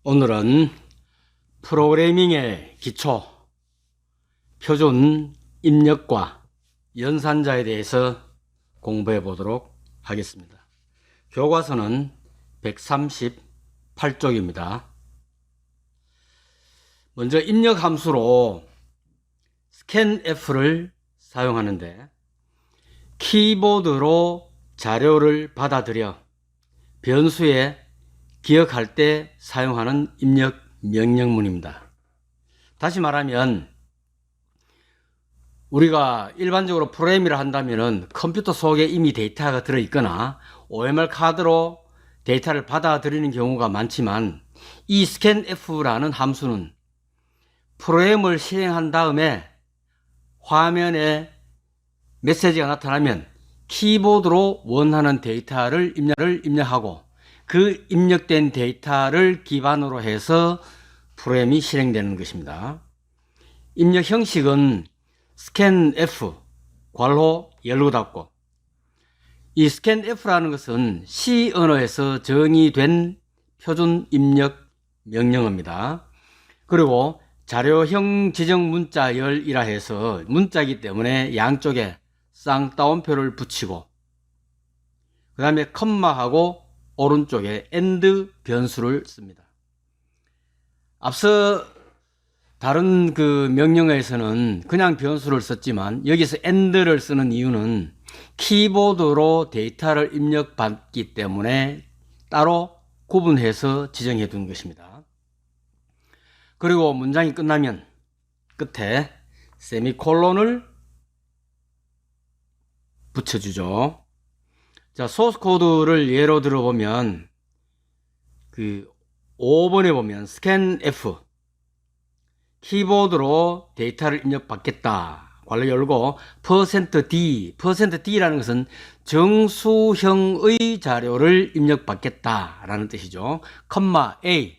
오늘은 프로그래밍의 기초, 표준 입력과 연산자에 대해서 공부해 보도록 하겠습니다. 교과서는 138쪽입니다. 먼저 입력 함수로 scanf를 사용하는데, 키보드로 자료를 받아들여 변수에 기억할 때 사용하는 입력 명령문입니다. 다시 말하면 우리가 일반적으로 프로그램이라 한다면 컴퓨터 속에 이미 데이터가 들어있거나 OMR 카드로 데이터를 받아들이는 경우가 많지만, 이 scanf라는 함수는 프로그램을 실행한 다음에 화면에 메시지가 나타나면 키보드로 원하는 데이터를 입력하고, 그 입력된 데이터를 기반으로 해서 프로그램이 실행되는 것입니다. 입력 형식은 scanf, 괄호 열고 닫고. 이 scanf라는 것은 C 언어에서 정의된 표준 입력 명령어입니다. 그리고 자료형 지정 문자열이라 해서 문자이기 때문에 양쪽에 쌍따옴표를 붙이고, 그 다음에 컴마하고 오른쪽에 AND 변수를 씁니다. 앞서 다른 명령어에서는 그냥 변수를 썼지만, 여기서 AND를 쓰는 이유는 키보드로 데이터를 입력받기 때문에 따로 구분해서 지정해 둔 것입니다. 그리고 문장이 끝나면 끝에 세미콜론을 붙여주죠. 자, 소스 코드를 예로 들어보면 5번에 보면 scanf, 키보드로 데이터를 입력받겠다, 괄호 열고 %d 라는 것은 정수형의 자료를 입력받겠다 라는 뜻이죠. 컴마 a,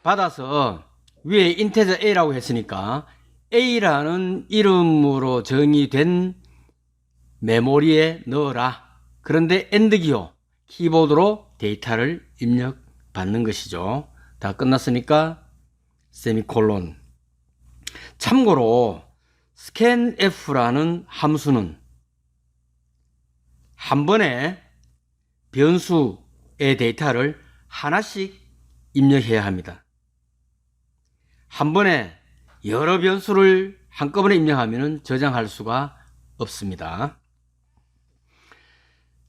받아서 위에 인테저 a라고 했으니까 a라는 이름으로 정의된 메모리에 넣어라. 그런데 AND 기호, 키보드로 데이터를 입력받는 것이죠. 다 끝났으니까 세미콜론. 참고로 scanf라는 함수는 한 번에 변수의 데이터를 하나씩 입력해야 합니다. 한 번에 여러 변수를 한꺼번에 입력하면 저장할 수가 없습니다.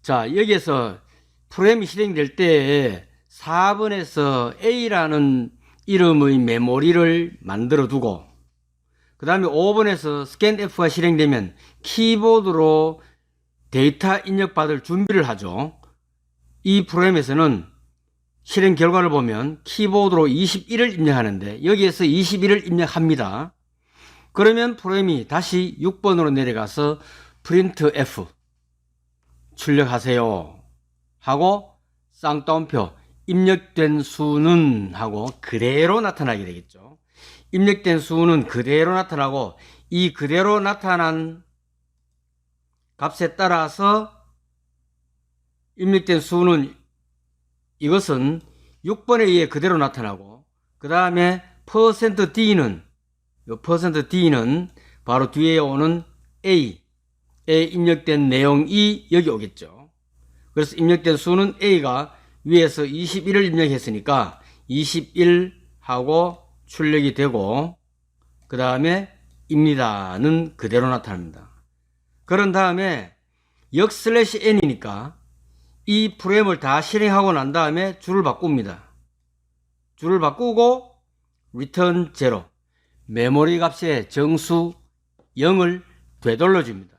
자, 여기에서 프로그램이 실행될 때 4번에서 A라는 이름의 메모리를 만들어 두고, 그 다음에 5번에서 scanf가 실행되면 키보드로 데이터 입력받을 준비를 하죠. 이 프로그램에서는 실행 결과를 보면 키보드로 21을 입력하는데, 여기에서 21을 입력합니다. 그러면 프로그램이 다시 6번으로 내려가서 printf, 출력하세요 하고 쌍따옴표 입력된 수는 하고 그대로 나타나게 되겠죠. 입력된 수는 그대로 나타나고, 이 그대로 나타난 값에 따라서 입력된 수는, 이것은 6번에 의해 그대로 나타나고, 그 다음에 %d는 바로 뒤에 오는 A에 입력된 내용이 여기 오겠죠. 그래서 입력된 수는 A가 위에서 21을 입력했으니까 21 하고 출력이 되고, 그 다음에 입니다는 그대로 나타납니다. 그런 다음에 역/n이니까 이 프로그램을 다 실행하고 난 다음에 줄을 바꿉니다. 줄을 바꾸고 return 0, 메모리 값의 정수 0을 되돌려 줍니다.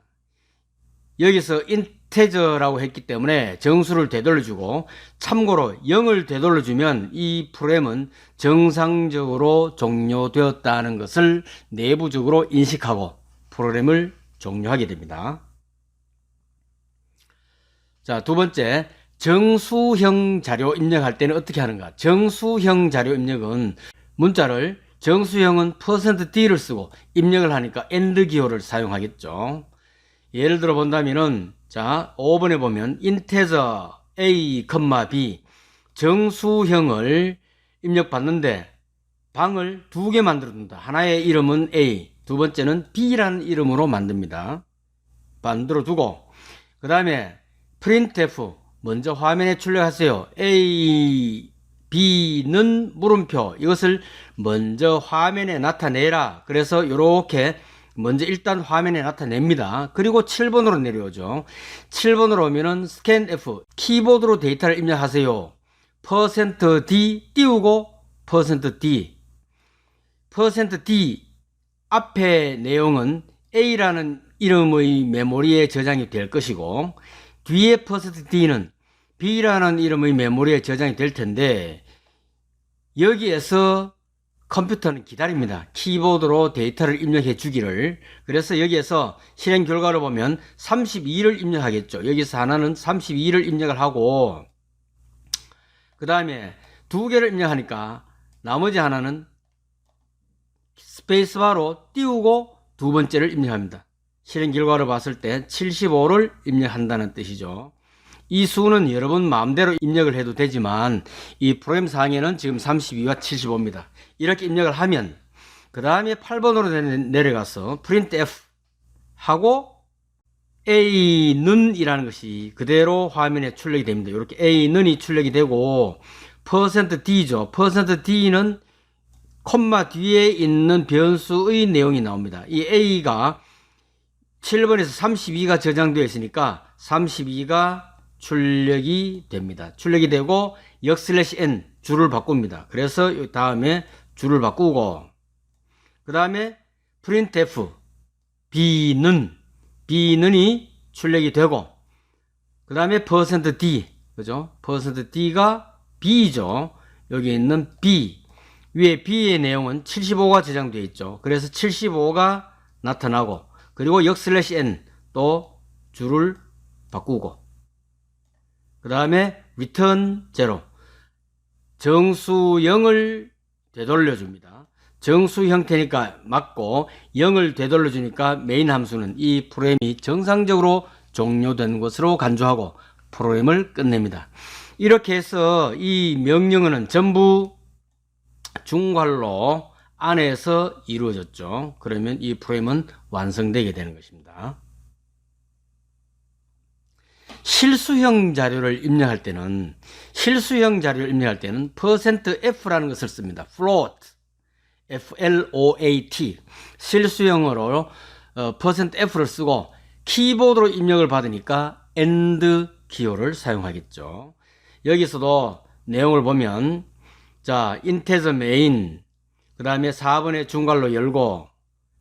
여기서 인테저라고 했기 때문에 정수를 되돌려주고, 참고로 0을 되돌려주면 이 프로그램은 정상적으로 종료되었다는 것을 내부적으로 인식하고 프로그램을 종료하게 됩니다. 자, 두 번째, 정수형 자료 입력할 때는 어떻게 하는가? 정수형 자료 입력은 문자를, 정수형은 %d를 쓰고 입력을 하니까 AND 기호를 사용하겠죠. 예를 들어 본다면은, 자, 5번에 보면 integer a, b 정수형을 입력받는데 방을 두 개 만들어둔다. 하나의 이름은 A, 두 번째는 B라는 이름으로 만들어두고 그 다음에 printf 먼저 화면에 출력하세요. A, B는 물음표 이것을 먼저 화면에 나타내라. 그래서 이렇게 먼저 일단 화면에 나타냅니다. 그리고 7번으로 내려오죠. 7번으로 오면은 scanf 키보드로 데이터를 입력하세요. %d 띄우고 %d %d 앞에 내용은 A라는 이름의 메모리에 저장이 될 것이고 뒤에 %d는 B라는 이름의 메모리에 저장이 될 텐데 여기에서 컴퓨터는 기다립니다. 키보드로 데이터를 입력해 주기를. 그래서 여기에서 실행 결과를 보면 32를 입력하겠죠. 여기서 하나는 32를 입력을 하고 그 다음에 두 개를 입력하니까 나머지 하나는 스페이스바로 띄우고 두 번째를 입력합니다. 실행 결과를 봤을 때 75를 입력한다는 뜻이죠. 이 수는 여러분 마음대로 입력을 해도 되지만 이 프로그램 상에는 지금 32와 75입니다. 이렇게 입력을 하면 그 다음에 8번으로 내려가서 printf 하고 A는 이라는 것이 그대로 화면에 출력이 됩니다. 이렇게 A는이 출력이 되고 %d죠. %d는 콤마 뒤에 있는 변수의 내용이 나옵니다. 이 A가 7번에서 32가 저장되어 있으니까 32가 출력이 됩니다. 출력이 되고 역/n 줄을 바꿉니다. 그래서 다음에 줄을 바꾸고 그 다음에 printf B는이 출력이 되고 그 다음에 %d 그죠? %d가 B죠. 여기 있는 B 위에 B의 내용은 75가 저장되어 있죠. 그래서 75가 나타나고 그리고 역/n 또 줄을 바꾸고 그 다음에 return 0 정수 0을 되돌려 줍니다. 정수 형태니까 맞고 0을 되돌려 주니까 메인 함수는 이 프로그램이 정상적으로 종료된 것으로 간주하고 프로그램을 끝냅니다. 이렇게 해서 이 명령어는 전부 중괄호 안에서 이루어졌죠. 그러면 이 프로그램은 완성되게 되는 것입니다. 실수형 자료를 입력할 때는 %f라는 것을 씁니다. float float 실수형으로 %f를 쓰고 키보드로 입력을 받으니까 AND 기호를 사용하겠죠. 여기서도 내용을 보면 자 integer main 그 다음에 4번의 중괄호 열고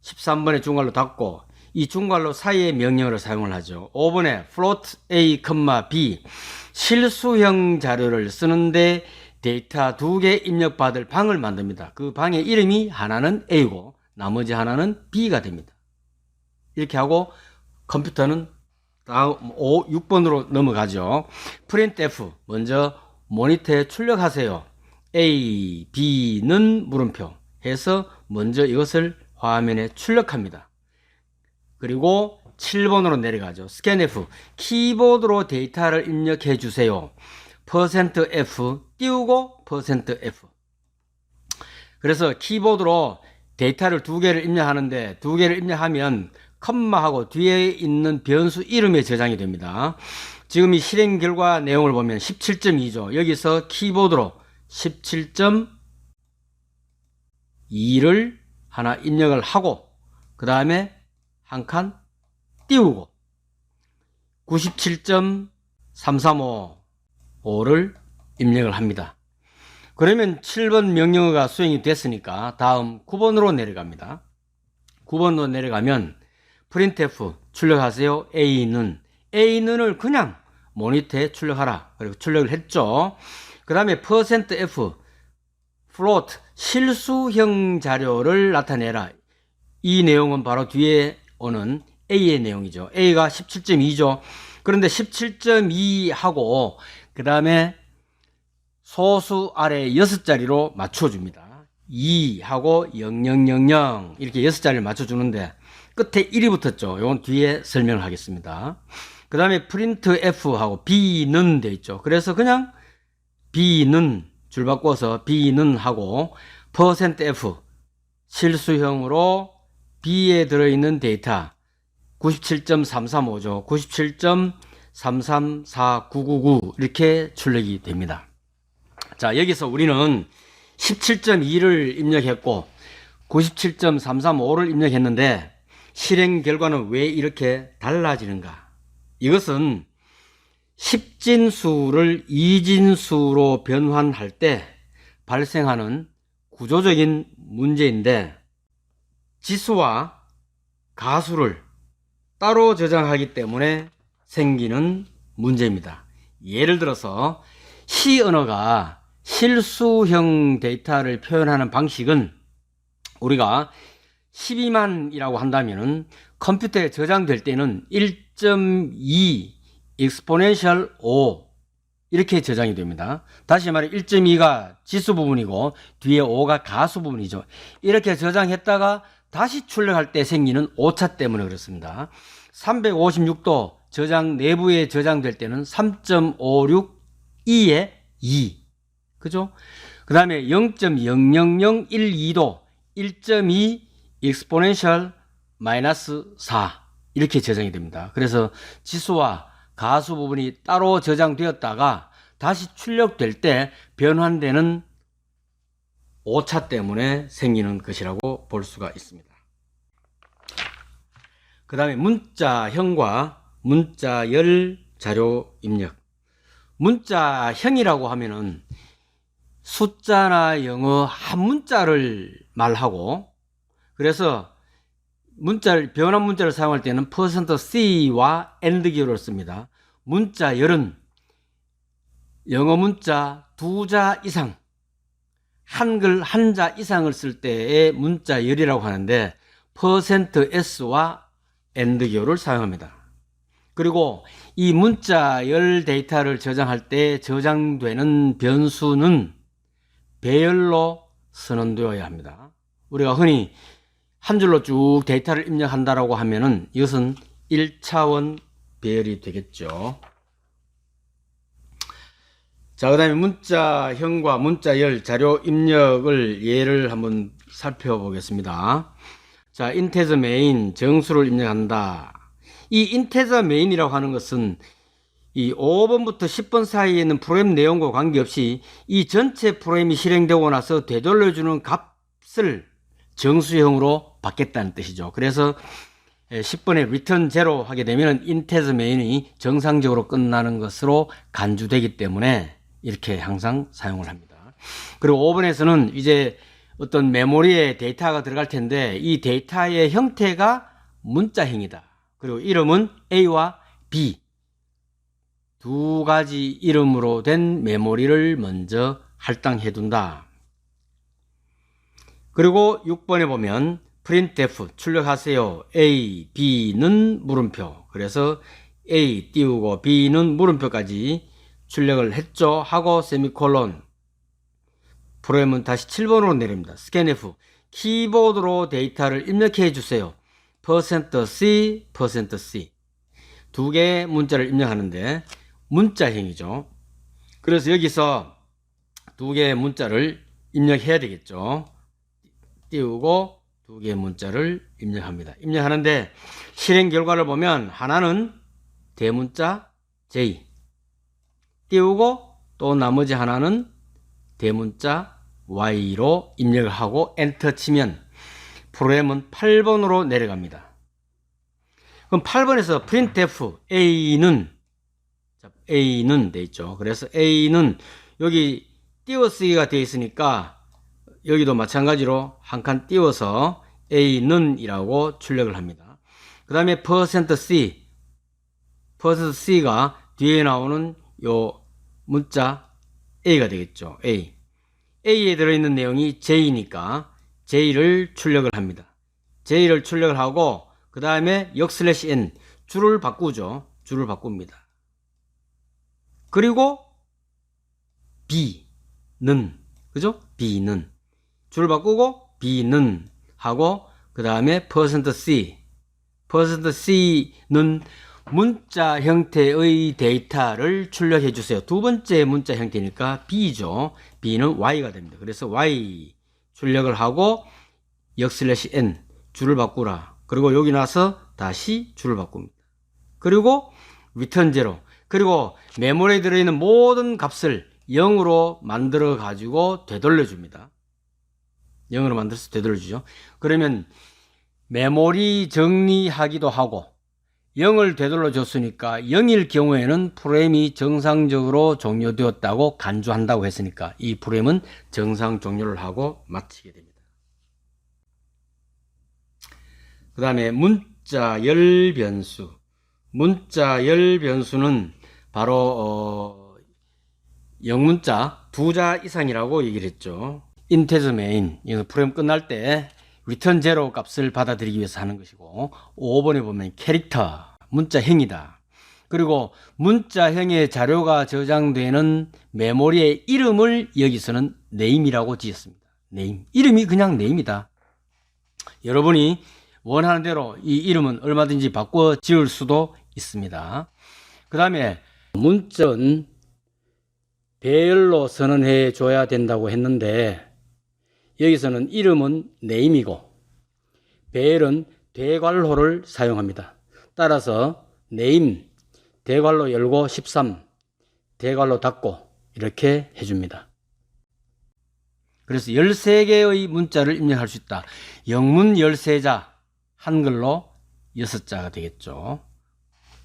13번의 중괄호 닫고 이 중괄호 사이의 명령어를 사용을 하죠. 5번에 float a, b 실수형 자료를 쓰는데 데이터 2개 입력받을 방을 만듭니다. 그 방의 이름이 하나는 A고 나머지 하나는 B가 됩니다. 이렇게 하고 컴퓨터는 다음 6번으로 넘어가죠. printf 먼저 모니터에 출력하세요. A, B는 물음표 해서 먼저 이것을 화면에 출력합니다. 그리고 7번으로 내려가죠. scanf 키보드로 데이터를 입력해 주세요. %f 띄우고 %f 그래서 키보드로 데이터를 2개를 입력하는데 2개를 입력하면 컴마하고 뒤에 있는 변수 이름에 저장이 됩니다. 지금 이 실행 결과 내용을 보면 17.2죠. 여기서 키보드로 17.2를 하나 입력을 하고 그 다음에 한 칸 띄우고 97.335를 입력을 합니다. 그러면 7번 명령어가 수행이 됐으니까 다음 9번으로 내려갑니다. 9번으로 내려가면 printf 출력하세요. A는을 그냥 모니터에 출력하라. 그리고 출력을 했죠. 그 다음에 %f float 실수형 자료를 나타내라. 이 내용은 바로 뒤에 오는 A의 내용이죠. A가 17.2죠. 그런데 17.2하고 그 다음에 소수 아래 6자리로 맞춰줍니다. 2하고 0000 이렇게 6자리를 맞춰주는데 끝에 1이 붙었죠. 이건 뒤에 설명을 하겠습니다. 그 다음에 printf하고 B는 돼 있죠. 그래서 그냥 B는 줄 바꿔서 B는 하고 %F 실수형으로 B에 들어있는 데이터 97.335죠. 97.3349999 이렇게 출력이 됩니다. 자, 여기서 우리는 17.2를 입력했고 97.335를 입력했는데 실행 결과는 왜 이렇게 달라지는가? 이것은 10진수를 2진수로 변환할 때 발생하는 구조적인 문제인데 지수와 가수를 따로 저장하기 때문에 생기는 문제입니다. 예를 들어서 C 언어가 실수형 데이터를 표현하는 방식은 우리가 12만이라고 한다면 컴퓨터에 저장될 때는 1.2 exponential O 이렇게 저장이 됩니다. 다시 말해 1.2가 지수 부분이고 뒤에 5가 가수 부분이죠. 이렇게 저장했다가 다시 출력할 때 생기는 오차 때문에 그렇습니다. 356도 저장 내부에 저장될 때는 3.562에 2 그죠? 그 다음에 0.00012도 1.2 exponential 마이너스 4 이렇게 저장이 됩니다. 그래서 지수와 가수 부분이 따로 저장되었다가 다시 출력될 때 변환되는 오차 때문에 생기는 것이라고 볼 수가 있습니다. 그 다음에 문자형과 문자열 자료 입력. 문자형이라고 하면은 숫자나 영어 한 문자를 말하고, 그래서 변환 문자를 사용할 때는 %C와 AND 기호를 씁니다. 문자열은 영어 문자 2자 이상, 한글 한자 이상을 쓸 때의 문자열이라고 하는데 %S와 AND 기호를 사용합니다. 그리고 이 문자열 데이터를 저장할 때 저장되는 변수는 배열로 선언되어야 합니다. 우리가 흔히 한 줄로 쭉 데이터를 입력한다라고 하면은 이것은 1차원 배열이 되겠죠. 자, 그 다음에 문자형과 문자열 자료 입력을 예를 한번 살펴보겠습니다. 자, integer main 정수를 입력한다. 이 integer main이라고 하는 것은 이 5번부터 10번 사이에 있는 프로그램 내용과 관계없이 이 전체 프로그램이 실행되고 나서 되돌려주는 값을 정수형으로 받겠다는 뜻이죠. 그래서 10번에 return 0 하게 되면 integer main이 정상적으로 끝나는 것으로 간주되기 때문에 이렇게 항상 사용을 합니다. 그리고 5번에서는 이제 어떤 메모리에 데이터가 들어갈 텐데 이 데이터의 형태가 문자형이다. 그리고 이름은 A와 B 두 가지 이름으로 된 메모리를 먼저 할당해 둔다. 그리고 6번에 보면 printf 출력하세요. A, B는 물음표. 그래서 A 띄우고 B는 물음표까지 출력을 했죠 하고 세미콜론. 프로그램은 다시 7번으로 내립니다. scanf 키보드로 데이터를 입력해 주세요. %C, %C 두 개의 문자를 입력하는데 문자형이죠. 그래서 여기서 두 개의 문자를 입력해야 되겠죠. 띄우고 두 개의 문자를 입력합니다. 입력하는데 실행 결과를 보면 하나는 대문자 J 띄우고 또 나머지 하나는 대문자 Y로 입력을 하고 엔터 치면 프로그램은 8번으로 내려갑니다. 그럼 8번에서 printf A는 돼 있죠. 그래서 A는 여기 띄워쓰기가 되어 있으니까 여기도 마찬가지로 한 칸 띄워서 A는 이라고 출력을 합니다. 그 다음에 %C가 뒤에 나오는 요 문자 A가 되겠죠. A에 들어있는 내용이 J니까 J를 출력을 합니다. J를 출력을 하고 그 다음에 역/n 줄을 바꾸죠. 줄을 바꿉니다. 그리고 B는 그죠? B는 줄을 바꾸고 B는 하고 그 다음에 %C %C는 문자 형태의 데이터를 출력해 주세요. 두 번째 문자 형태니까 B죠. B는 Y가 됩니다. 그래서 Y 출력을 하고 역/n 줄을 바꾸라. 그리고 여기 나서 다시 줄을 바꿉니다. 그리고 return 0. 그리고 메모리에 들어있는 모든 값을 0으로 만들어 가지고 되돌려 줍니다. 0으로 만들어서 되돌려 주죠. 그러면 메모리 정리하기도 하고 0을 되돌려 줬으니까 0일 경우에는 프레임이 정상적으로 종료되었다고 간주한다고 했으니까 이 프레임은 정상 종료를 하고 마치게 됩니다. 그 다음에 문자 열 변수. 문자 열 변수는 바로 영문자 2자 이상이라고 얘기를 했죠. 인테저 메인, 프레임 끝날 때 return 0 값을 받아들이기 위해서 하는 것이고, 5번에 보면 캐릭터, 문자형이다. 그리고 문자형의 자료가 저장되는 메모리의 이름을 여기서는 name이라고 지었습니다. name. 이름이 그냥 name이다. 여러분이 원하는 대로 이 이름은 얼마든지 바꿔 지을 수도 있습니다. 그 다음에 문자는 배열로 선언해 줘야 된다고 했는데 여기서는 이름은 name이고 배열은 대괄호를 사용합니다. 따라서 name 대괄호 열고 13 대괄호 닫고 이렇게 해줍니다. 그래서 13개의 문자를 입력할 수 있다. 영문 13자, 한글로 6자가 되겠죠.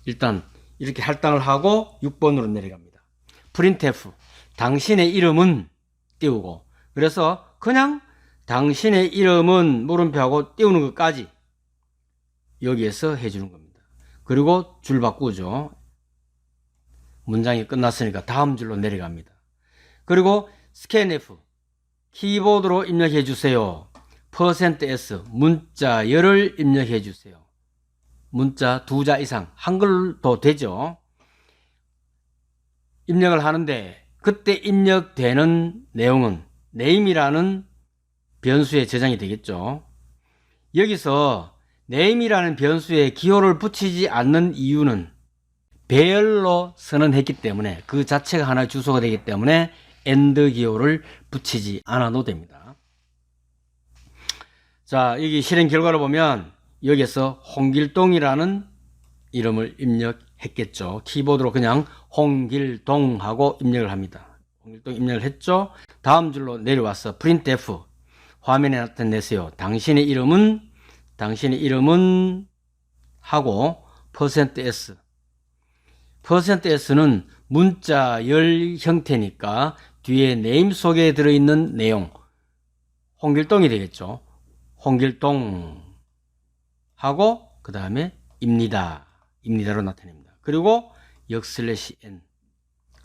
일단 이렇게 할당을 하고 6번으로 내려갑니다. printf, 당신의 이름은 띄우고, 그래서 그냥 당신의 이름은 물음표하고 띄우는 것까지 여기에서 해주는 겁니다. 그리고 줄 바꾸죠. 문장이 끝났으니까 다음 줄로 내려갑니다. 그리고 scanf, 키보드로 입력해 주세요. %s, 문자 열을 입력해 주세요. 문자 2자 이상, 한글도 되죠. 입력을 하는데 그때 입력되는 내용은 name이라는 변수에 저장이 되겠죠. 여기서 name이라는 변수에 기호를 붙이지 않는 이유는 배열로 선언했기 때문에, 그 자체가 하나의 주소가 되기 때문에 AND 기호를 붙이지 않아도 됩니다. 자, 여기 실행 결과를 보면 여기에서 홍길동이라는 이름을 입력했겠죠. 키보드로 그냥 홍길동 하고 입력을 합니다. 홍길동 입력을 했죠. 다음 줄로 내려와서 printf, 화면에 나타내세요. 당신의 이름은 하고 %s. %s는 문자 열 형태니까 뒤에 name 속에 들어있는 내용, 홍길동이 되겠죠. 홍길동 하고 그 다음에 입니다로 나타냅니다. 그리고 역/n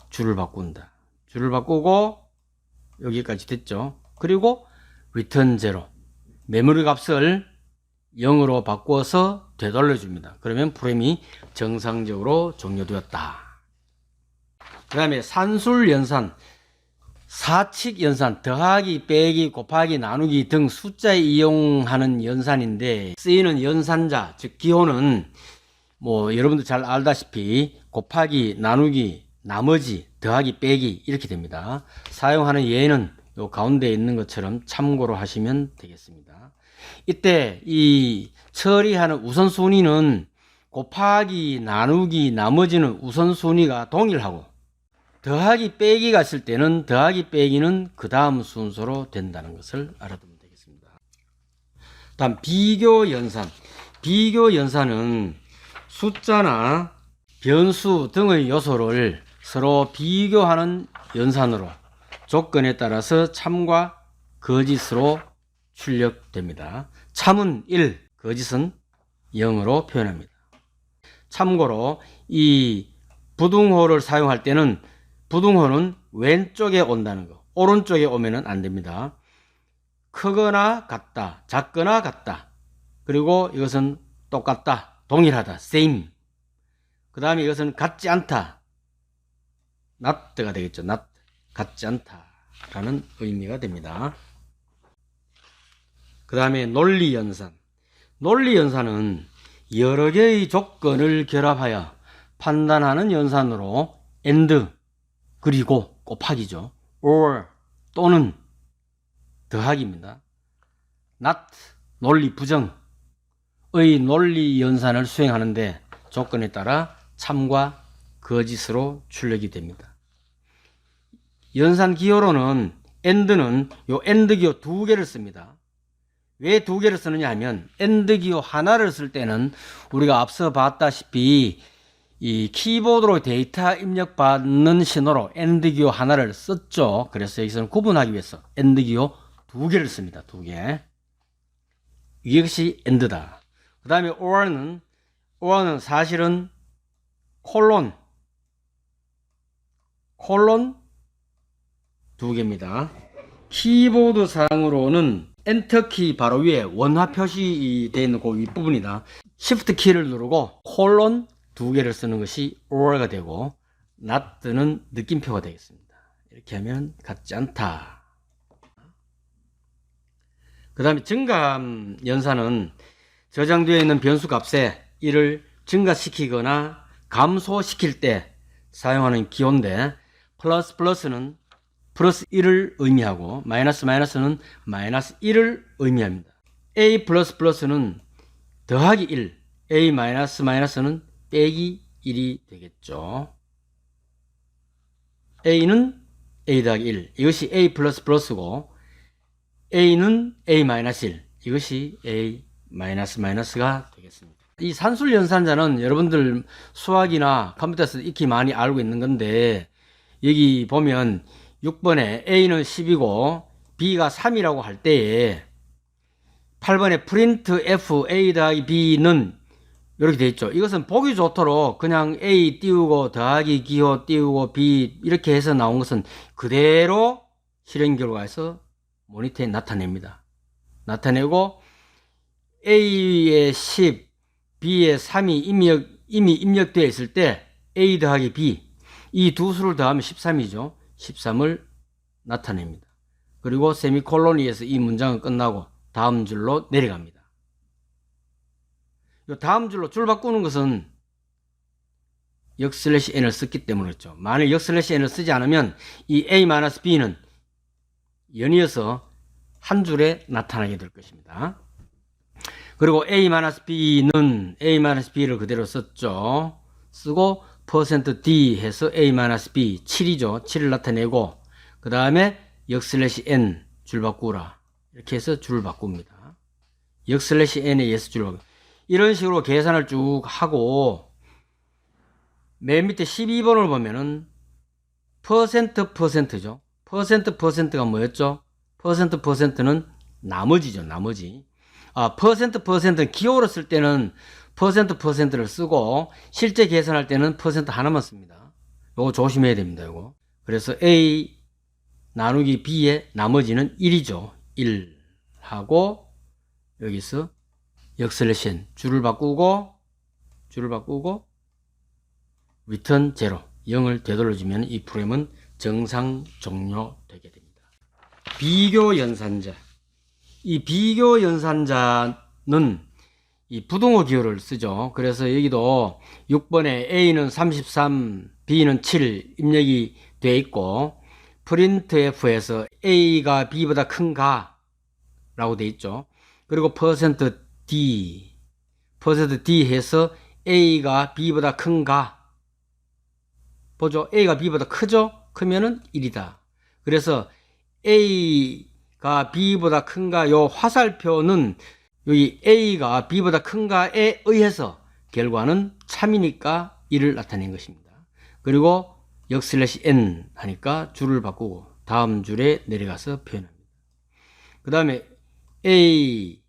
줄을 바꾼다. 줄을 바꾸고 여기까지 됐죠. 그리고 return 0, 메모리 값을 0으로 바꿔서 되돌려 줍니다. 그러면 프레임이 정상적으로 종료되었다. 그 다음에 산술 연산, 사칙 연산, 더하기, 빼기, 곱하기, 나누기 등 숫자에 이용하는 연산인데, 쓰이는 연산자, 즉 기호는 여러분들 잘 알다시피 곱하기, 나누기, 나머지, 더하기, 빼기 이렇게 됩니다. 사용하는 예는 요 가운데 있는 것처럼 참고로 하시면 되겠습니다. 이때 이 처리하는 우선순위는 곱하기, 나누기, 나머지는 우선순위가 동일하고, 더하기, 빼기가 있을 때는 더하기, 빼기는 그 다음 순서로 된다는 것을 알아두면 되겠습니다. 다음 비교 연산. 비교 연산은 숫자나 변수 등의 요소를 서로 비교하는 연산으로 조건에 따라서 참과 거짓으로 출력됩니다. 참은 1, 거짓은 0으로 표현합니다. 참고로 이 부등호를 사용할 때는 부등호는 왼쪽에 온다는 거, 오른쪽에 오면은 안 됩니다. 크거나 같다, 작거나 같다, 그리고 이것은 똑같다, 동일하다, same. 그 다음에 이것은 같지 않다, not가 되겠죠. not, 같지 않다 라는 의미가 됩니다. 그 다음에 논리연산. 논리연산은 여러 개의 조건을 결합하여 판단하는 연산으로 and 그리고 곱하기죠. or 또는 더하기입니다. not 논리 부정의 논리 연산을 수행하는데 조건에 따라 참과 거짓으로 출력이 됩니다. 연산 기호로는 and는 요 and 기호 두 개를 씁니다. 왜 두 개를 쓰느냐 하면 and 기호 하나를 쓸 때는 우리가 앞서 봤다시피 이 키보드로 데이터 입력받는 신호로 and 기호 하나를 썼죠. 그래서 여기서는 구분하기 위해서 and 기호 두 개를 씁니다. 두 개. 이것이 and다. 그 다음에 or는 사실은 콜론 두 개입니다. 키보드 상으로는 엔터키 바로 위에 원화 표시되어 있는 그 윗부분이다. Shift 키를 누르고 콜론 두 개를 쓰는 것이 or가 되고 not는 느낌표가 되겠습니다. 이렇게 하면 같지 않다. 그 다음에 증가함 연산은 저장되어 있는 변수 값에 이를 증가시키거나 감소시킬 때 사용하는 기호인데 플러스는 플러스 1을 의미하고 마이너스는 마이너스 1을 의미합니다. A++는 더하기 1, A-는 빼기 1이 되겠죠. A는 A 더하기 1, 이것이 A++고 A는 A-1, 이것이 A-가 되겠습니다. 이 산술 연산자는 여러분들 수학이나 컴퓨터에서 익히 많이 알고 있는 건데 여기 보면 6번에 A는 10이고 B가 3이라고 할 때에 8번에 프린트 F A 더하기 B는 이렇게 되어 있죠. 이것은 보기 좋도록 그냥 A 띄우고 더하기 기호 띄우고 B 이렇게 해서 나온 것은 그대로 실행 결과에서 모니터에 나타냅니다. 나타내고 A의 10, B의 3이 이미 입력되어 있을 때 A 더하기 B 이 두 수를 더하면 13이죠. 13을 나타냅니다. 그리고 세미콜론에서 이 문장은 끝나고 다음 줄로 내려갑니다. 이 다음 줄로 줄 바꾸는 것은 역슬래시 n을 썼기 때문이죠. 만일 역슬래시 n을 쓰지 않으면 이 A-B는 연이어서 한 줄에 나타나게 될 것입니다. 그리고 A-B는 A-B를 그대로 썼죠. 쓰고 %D 해서 A-B 7이죠. 7을 나타내고 그 다음에 역슬래시 N 줄 바꾸라 이렇게 해서 줄을 바꿉니다. 역슬래시 N에 의해서 줄을 바꿉니다. 이런 식으로 계산을 쭉 하고 맨 밑에 12번을 보면은 %%죠. %%가 뭐였죠? %%는 나머지죠. 나머지. %%는 기호로 쓸 때는 %%를 쓰고 실제 계산할 때는 % 하나만 씁니다. 요거 조심해야 됩니다. 요거. 그래서 A 나누기 B의 나머지는 1이죠. 1 하고 여기서 역슬래시 N 줄을 바꾸고 return 0 0을 되돌려주면 이 프로그램은 정상 종료되게 됩니다. 비교 연산자. 이 비교 연산자는 이 부등호 기호를 쓰죠. 그래서 여기도 6번에 A는 33, B는 7 입력이 되어 있고 printf에서 A가 B보다 큰가 라고 되어 있죠. 그리고 %D 해서 A가 B보다 큰가 보죠. A가 B보다 크죠? 크면은 1이다. 그래서 A가 B보다 큰가 요 화살표는 여기 A가 B보다 큰가에 의해서 결과는 참이니까 1을 나타낸 것입니다. 그리고 역슬래시 N 하니까 줄을 바꾸고 다음 줄에 내려가서 표현합니다. 그 다음에 A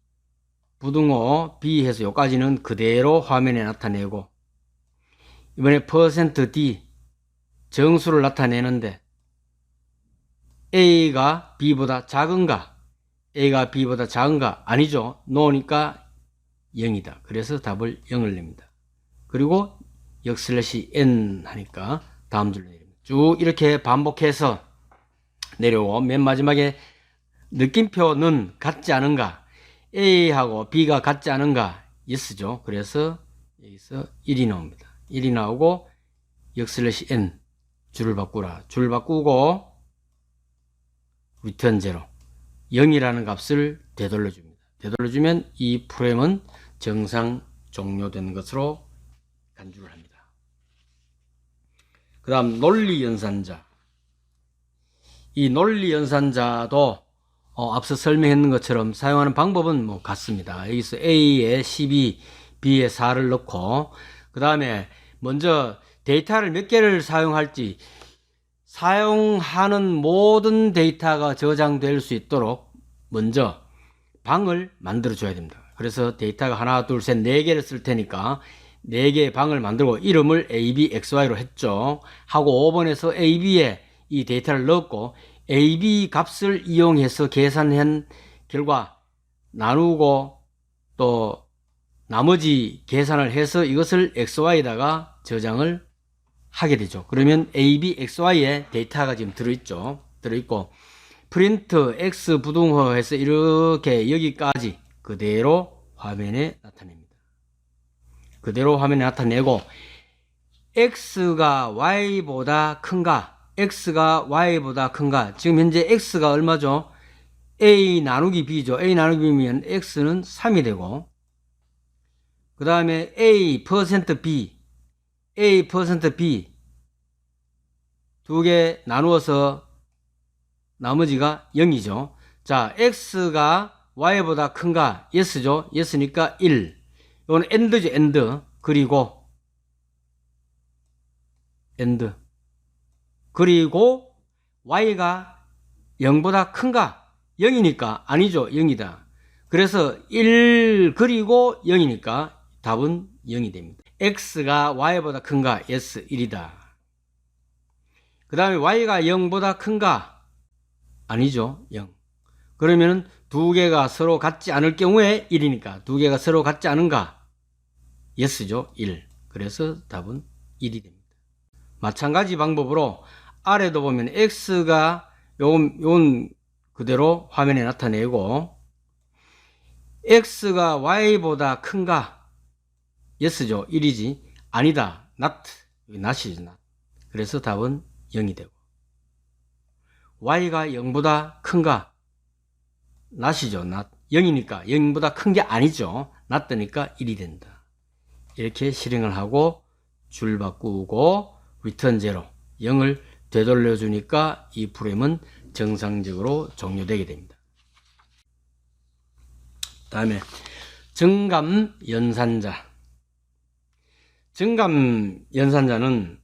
부등호 B 해서 여기까지는 그대로 화면에 나타내고 이번에 %D 정수를 나타내는데 A가 B보다 작은가? A가 B보다 작은가? 아니죠. 놓으니까 0이다. 그래서 답을 0을 냅니다. 그리고 역슬래시 N 하니까 다음 줄로 내립니다. 쭉 이렇게 반복해서 내려오고 맨 마지막에 느낌표는 같지 않은가? A하고 B가 같지 않은가? yes죠. 그래서 여기서 1이 나옵니다. 1이 나오고 n 줄을 바꾸라. 줄 바꾸고 return 0 0이라는 값을 되돌려줍니다. 되돌려주면 이 프로그램은 정상 종료된 것으로 간주를 합니다. 그 다음 논리연산자. 이 논리연산자도 앞서 설명했는 것처럼 사용하는 방법은 뭐 같습니다. 여기서 A에 12, B에 4를 넣고 그 다음에 먼저 데이터를 몇 개를 사용할지 사용하는 모든 데이터가 저장될 수 있도록 먼저 방을 만들어 줘야 됩니다. 그래서 데이터가 하나, 둘, 셋, 4개를 쓸 테니까 4개의 방을 만들고 이름을 AB, XY로 했죠. 하고 5번에서 AB에 이 데이터를 넣었고 AB 값을 이용해서 계산한 결과 나누고 또 나머지 계산을 해서 이것을 XY에다가 저장을 하게 되죠. 그러면 AB, XY에 데이터가 지금 들어있고 프린트 X 부등호해서 이렇게 여기까지 그대로 화면에 나타냅니다. 그대로 화면에 나타내고 X가 Y보다 큰가? X가 Y보다 큰가? 지금 현재 X가 얼마죠? A 나누기 B죠. A 나누기 B면 X는 3이 되고 그 다음에 A%B A%B 두 개 나누어서 나머지가 0이죠. 자, X가 Y보다 큰가? Yes죠. Yes니까 1. 이건 AND죠. AND. 그리고 AND. 그리고 Y가 0보다 큰가? 0이니까 아니죠. 0이다. 그래서 1 그리고 0이니까 답은 0이 됩니다. X가 Y보다 큰가? Yes, 1이다. 그 다음에 Y가 0보다 큰가? 아니죠. 0. 그러면은 두 개가 서로 같지 않을 경우에 1이니까 두 개가 서로 같지 않은가? Yes죠. 1. 그래서 답은 1이 됩니다. 마찬가지 방법으로 아래도 보면 X가 요건 그대로 화면에 나타내고 X가 Y보다 큰가? Yes죠. 1이지. 아니다. not. not이죠. not. 그래서 답은 0이 되고 Y가 0보다 큰가? not이죠. not. 0이니까 0보다 큰 게 아니죠. not니까 1이 된다. 이렇게 실행을 하고 줄 바꾸고 return 0 0을 되돌려 주니까 이 프로그램은 정상적으로 종료되게 됩니다. 다음에 정감 연산자. 정감 연산자는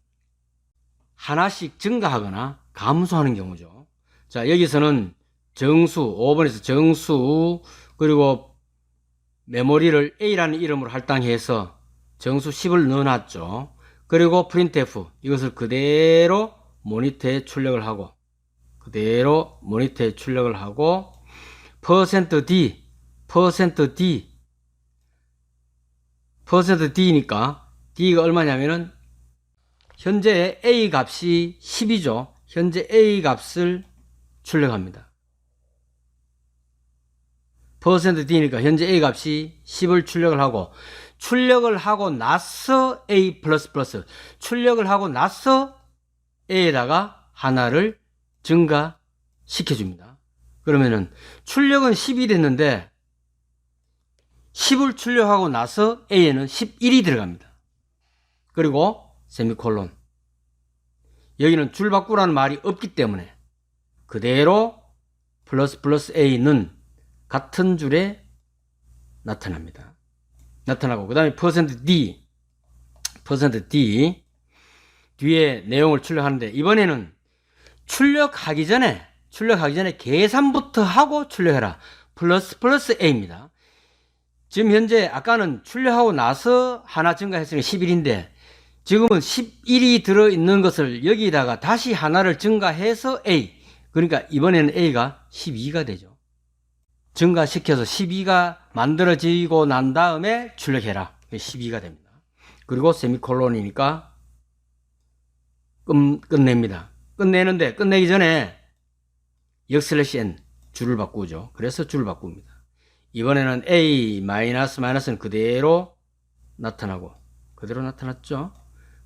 하나씩 증가하거나 감소하는 경우죠. 자, 여기서는 정수, 5번에서 정수, 그리고 메모리를 A라는 이름으로 할당해서 정수 10을 넣어놨죠. 그리고 printf, 이것을 그대로 모니터에 출력을 하고, %D, D가 얼마냐면은, 현재 A 값이 10이죠. 현재 A 값을 출력합니다. %D니까 현재 A 값이 10을 출력을 하고 나서 A++, 출력을 하고 나서 A에다가 하나를 증가시켜줍니다. 그러면은 출력은 10이 됐는데 10을 출력하고 나서 A에는 11이 들어갑니다. 그리고 세미콜론. 여기는 줄 바꾸라는 말이 없기 때문에 그대로 플러스 A는 같은 줄에 나타나고 그 다음에 %D 뒤에 내용을 출력하는데 이번에는 출력하기 전에 계산부터 하고 출력해라. 플러스 A입니다. 지금 현재 아까는 출력하고 나서 하나 증가했으니까 11인데 지금은 11이 들어있는 것을 여기다가 다시 하나를 증가해서 A. 그러니까 이번에는 A가 12가 되죠. 증가시켜서 12가 만들어지고 난 다음에 출력해라. 12가 됩니다. 그리고 세미콜론이니까 끝냅니다. 끝내는데 끝내기 전에 역/n 줄을 바꾸죠. 그래서 줄을 바꿉니다. 이번에는 A 마이너스 마이너스는 그대로 나타났죠.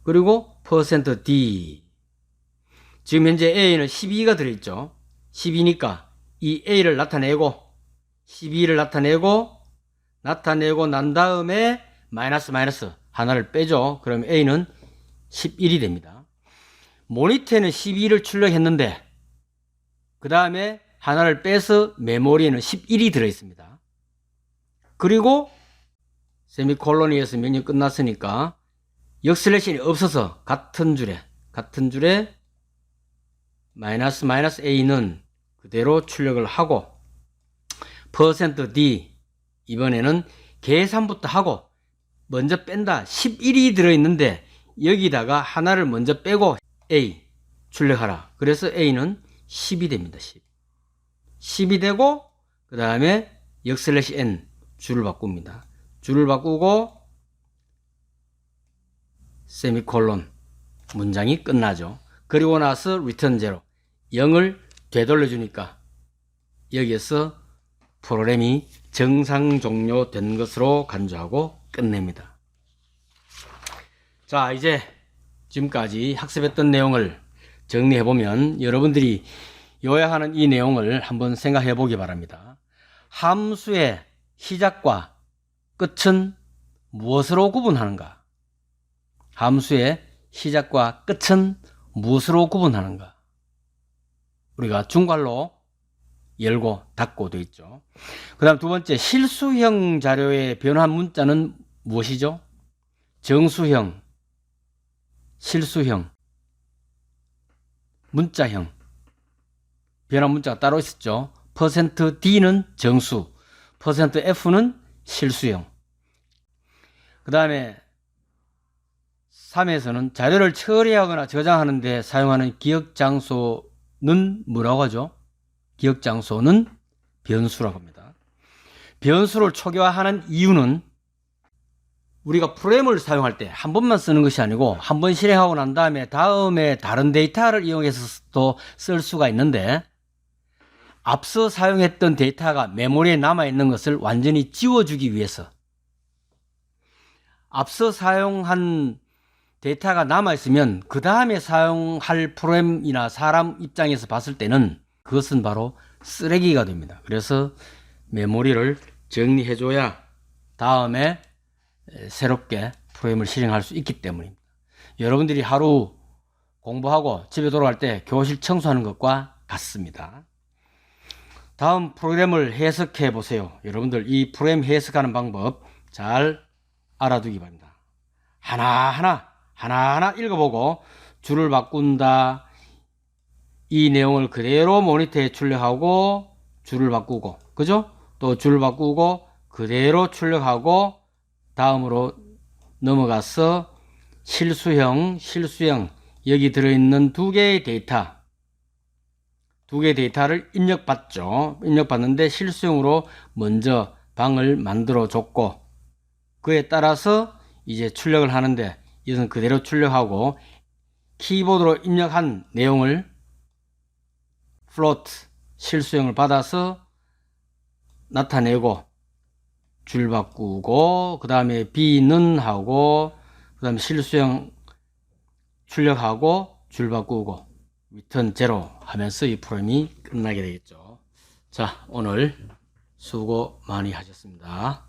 그리고 %D. 지금 현재 A는 12가 들어있죠. 12니까 이 A를 나타내고 12를 나타내고 난 다음에 마이너스 하나를 빼죠. 그럼 A는 11이 됩니다. 모니터에는 12를 출력했는데 그 다음에 하나를 빼서 메모리에는 11이 들어있습니다. 그리고 세미콜론에서 명령 끝났으니까 역슬래시이 없어서 같은 줄에 마이너스 A는 그대로 출력을 하고 %D 이번에는 계산부터 하고 먼저 뺀다 11이 들어있는데 여기다가 하나를 먼저 빼고 A 출력하라. 그래서 A는 10이 됩니다. 10이 되고 그 다음에 역슬래시 N 줄을 바꿉니다. 줄을 바꾸고 세미콜론 문장이 끝나죠. 그리고 나서 return 0 0을 되돌려 주니까 여기에서 프로그램이 정상 종료된 것으로 간주하고 끝냅니다. 자, 이제 지금까지 학습했던 내용을 정리해보면 여러분들이 요약하는 이 내용을 한번 생각해 보기 바랍니다. 함수의 시작과 끝은 무엇으로 구분하는가? 함수의 시작과 끝은 무엇으로 구분하는가? 우리가 중괄호 열고 닫고 되어 있죠. 그 다음 두 번째, 실수형 자료의 변환 문자는 무엇이죠? 정수형, 실수형, 문자형. 변환 문자가 따로 있었죠. %D는 정수, %F는 실수형. 그 다음에 3에서는 자료를 처리하거나 저장하는 데 사용하는 기억 장소는 뭐라고 하죠? 기억 장소는 변수라고 합니다. 변수를 초기화하는 이유는 우리가 프로그램을 사용할 때 한 번만 쓰는 것이 아니고 한 번 실행하고 난 다음에 다른 데이터를 이용해서도 쓸 수가 있는데 앞서 사용했던 데이터가 메모리에 남아있는 것을 완전히 지워주기 위해서 앞서 사용한 데이터가 남아있으면 그 다음에 사용할 프로그램이나 사람 입장에서 봤을 때는 그것은 바로 쓰레기가 됩니다. 그래서 메모리를 정리해줘야 다음에 새롭게 프로그램을 실행할 수 있기 때문입니다. 여러분들이 하루 공부하고 집에 돌아갈 때 교실 청소하는 것과 같습니다. 다음 프로그램을 해석해 보세요. 여러분들 이 프로그램 해석하는 방법 잘 알아두기 바랍니다. 하나하나 읽어보고 줄을 바꾼다. 이 내용을 그대로 모니터에 출력하고 줄을 바꾸고, 그죠? 또 줄을 바꾸고 그대로 출력하고 다음으로 넘어가서 실수형 여기 들어있는 두 개의 데이터를 입력받는데 실수형으로 먼저 방을 만들어 줬고 그에 따라서 이제 출력을 하는데 이것은 그대로 출력하고 키보드로 입력한 내용을 float 실수형을 받아서 나타내고 줄 바꾸고 그 다음에 B는 하고 그 다음에 실수형 출력하고 줄 바꾸고 return 0 하면서 이 프로그램이 끝나게 되겠죠. 자, 오늘 수고 많이 하셨습니다.